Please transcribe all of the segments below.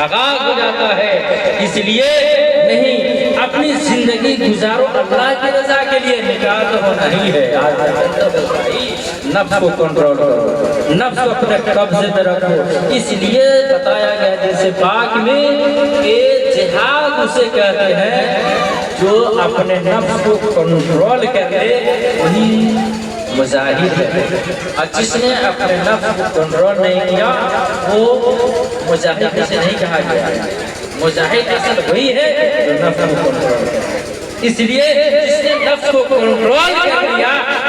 آغاز ہو جاتا ہے۔ اس لیے نہیں، اپنی زندگی گزارو اللہ کی رضا کے لیے، نکاح تو ہونا ہی ہے۔ نفس کو کنٹرول کرو، نفس کو اپنے قبضے میں رکھو۔ اس لیے بتایا گیا جیسے پاک میں کہ جہاد اسے کہتے ہیں جو اپنے نفس کو کنٹرول کر لے، وہی مجاہد ہے۔ اور جس نے اپنے نفس کو کنٹرول نہیں کیا وہ مجاہد سے نہیں کہا گیا۔ مجاہد اصل وہی ہے جو نفس کو کنٹرول کرے۔ اس لیے جس نے نفس کو کنٹرول کر لیا،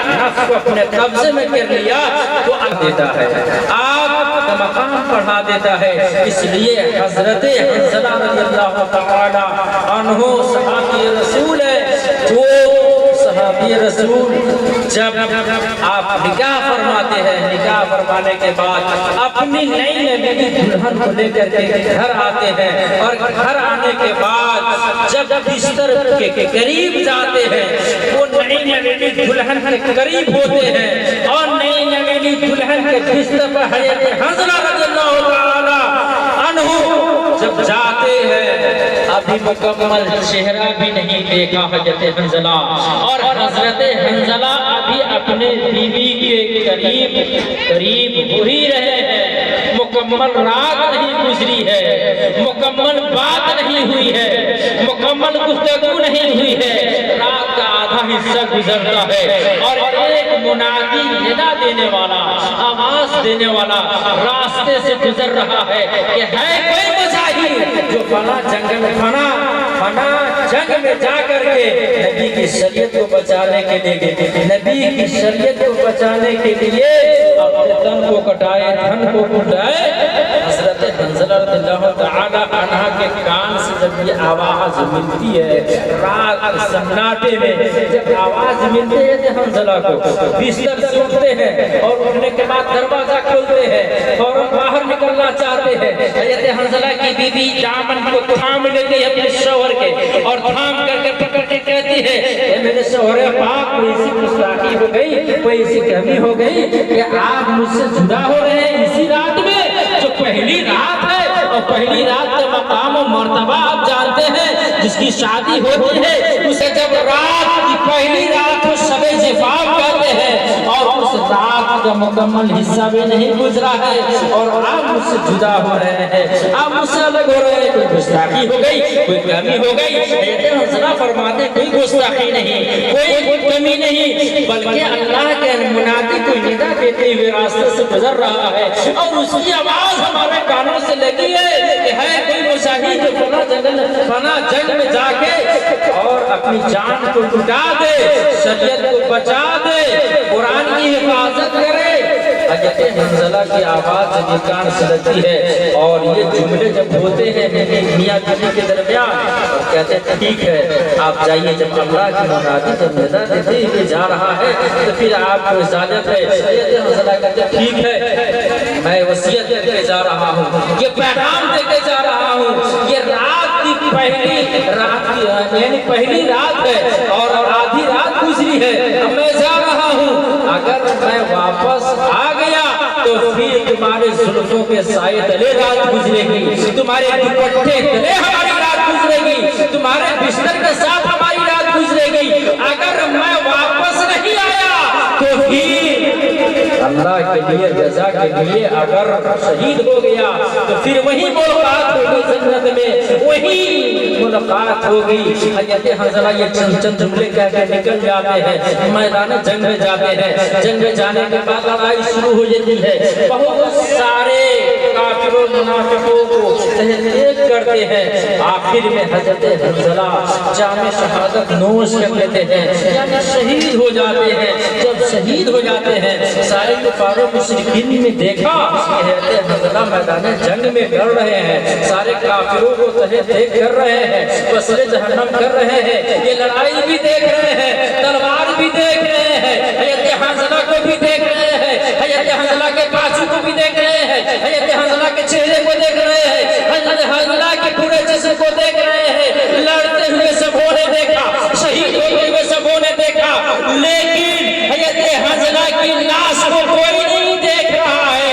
نفس کو اپنے قبضے میں کر لیا، تو آگ دیتا ہے، آپ کا مقام بڑھا دیتا ہے۔ اس لیے حضرت حنظلہ رضی اللہ تعالی عنہ صحابی رسول ہے، جو صحابی رسول جب آپ نکاح فرماتے ہیں، نکاح فرمانے کے بعد اپنی نئی نوی دلہن کو لے کر کے گھر آتے ہیں، اور گھر آنے کے بعد جب بستر کے قریب جاتے ہیں، وہ نئی نوی دلہن کے قریب ہوتے ہیں، اور نئی نوی دلہن کے بستر پر حضرت حنظلہ رضی اللہ تعالی عنہ جب جاتے ہیں، ابھی مکمل چہرہ بھی نہیں دیکھا حضرت حنظلہ، اور حضرت حنظلہ ابھی اپنے بیوی کے قریب ہو ہی رہے ہیں، مکمل رات نہیں گزری ہے، مکمل بات نہیں ہوئی ہے، مکمل گفتگو نہیں ہوئی ہے، رات کا آدھا حصہ گزرتا ہے، اور ایک منادی ندا دینے والا، آواز دینے والا راستے سے گزر رہا ہے کہ ہے کوئی مجاہد جو فلاں جنگ میں فنا جنگ میں جا کر کے نبی کی شریعت کو بچانے کے لیے، نبی کی شریعت کو بچانے کے لیے اپنے تن کو کٹائے، دھن کو کٹائے۔ حضرت حنظلہ رضی اللہ تعالی عنہ کے کان سے جب یہ آواز ملتی ہے، رات سناٹے میں جب آواز ملتی ہے تو حنظلہ کو بستر سے اٹھتے ہیں، اور اٹھنے کے بعد دروازہ کھولتے ہیں، فوراً باہر نکلنا چاہتے ہیں۔ حضرت حنظلہ کی بیوی دامن کو تھام لیتی ہے اپنے شوہر کے، اور تھام کر کے پکڑ کے کہتی ہے اے میرے شوہر پاک، کوئی سی گستاخی ہو گئی، کوئی سی کمی ہو گئی کہ آپ مجھ سے جدا ہو رہے ہیں اسی رات میں، جو پہلی رات ہے، اور پہلی رات کا مقام و مرتبہ آپ جانتے ہیں، جس کی شادی ہوتی ہے اسے جب رات کی پہلی رات کو شب زفاف کہتے ہیں، اور اس رات کا مکمل حصہ بھی نہیں گزرا ہے، اور آپ مجھ سے جدا ہو رہے ہیں، آپ مجھ سے الگ ہو رہے ہیں، کوئی گستاخی ہو گئی، کوئی کمی ہو گئی۔ حضرت حنظلہ فرماتے کوئی گستاخی نہیں، کوئی کمی نہیں، بلکہ اللہ کے منادی کو ندا دیتے ہوئے راستے سے گزر رہا ہے، اور اس کی آواز ہمارے کانوں سے لگی ہے کہ ہے کوئی مجاہد جو فنا جنگ میں جا کے اور اپنی جان کو لٹا دے، شریعت کو بچا دے، قرآن کی حفاظت کرے۔ حضرت حنظلہ کی آواز جب کان سے لگتی ہے، اور یہ جملے جب ہوتے ہیں میاں بیوی کے درمیان، اور کہتے ہیں ٹھیک ہے آپ جائیے، جب اللہ کی منادی جب ندا دیتے ہوئے جا رہا ہے تو پھر آپ کو اجازت ہے۔ حضرت حنظلہ کہتے ہیں ٹھیک ہے، میں وصیت دے کے جا رہا ہوں، یہ پیغام دے کے جا رہا ہوں، یہ رات کی پہلی رات ہے، اور آدھی رات گزری ہے، اب میں جا رہا ہوں، اگر میں واپس آ گیا تو پھر تمہارے زلفوں کے سائے تلے رات گزرے گی، تمہارے دوپٹے تلے ہماری رات گزرے گی، تمہارے بستر کے ساتھ ہماری رات گزرے گی، اگر میں واپس نہیں آیا تو پھر اللہ کے لیے جزا کے لیے اگر شہید ہو گیا تو پھر وہی ملاقات ہوگی جنت میں، وہی ملاقات ہوگی۔ حضرت حنظلہ یہ چند جملے کہہ کے نکل جاتے ہیں، میدان جنگ میں جاتے ہیں، جنگ میں جانے کے بعد لڑائی شروع ہو جاتی ہے، بہت سارے کافر و منافقوں کو تحریک کرتے ہیں، آخر میں حضرت حنظلہ جام شہادت نوش کر لیتے ہیں، یعنی شہید ہو جاتے ہیں۔ جب شہید ہو جاتے ہیں، سارے کفار و مشرکین نے دیکھا کہ حضرت حنظلہ میدان جنگ میں لڑ رہے ہیں، سارے کافروں کو تحریک کر رہے ہیں، وصل جہنم کر رہے ہیں، یہ لڑائی بھی دیکھ رہے ہیں، تلوار بھی دیکھ رہے ہیں، حضرت حنظلہ کو بھی دیکھ رہے ہیں، حضرت حنظلہ کے بازو کو بھی دیکھ رہے ہیں، حضرت حنظلہ کے چہرے کو دیکھ رہے ہیں، حضرت حنظلہ کے پورے جسم کو دیکھ رہے ہیں، لڑتے ہوئے سبوں نے دیکھا، شہید ہوتے ہوئے سبوں نے دیکھا، لیکن حضرت حنظلہ کی لاش کو کوئی نہیں دیکھ رہا ہے،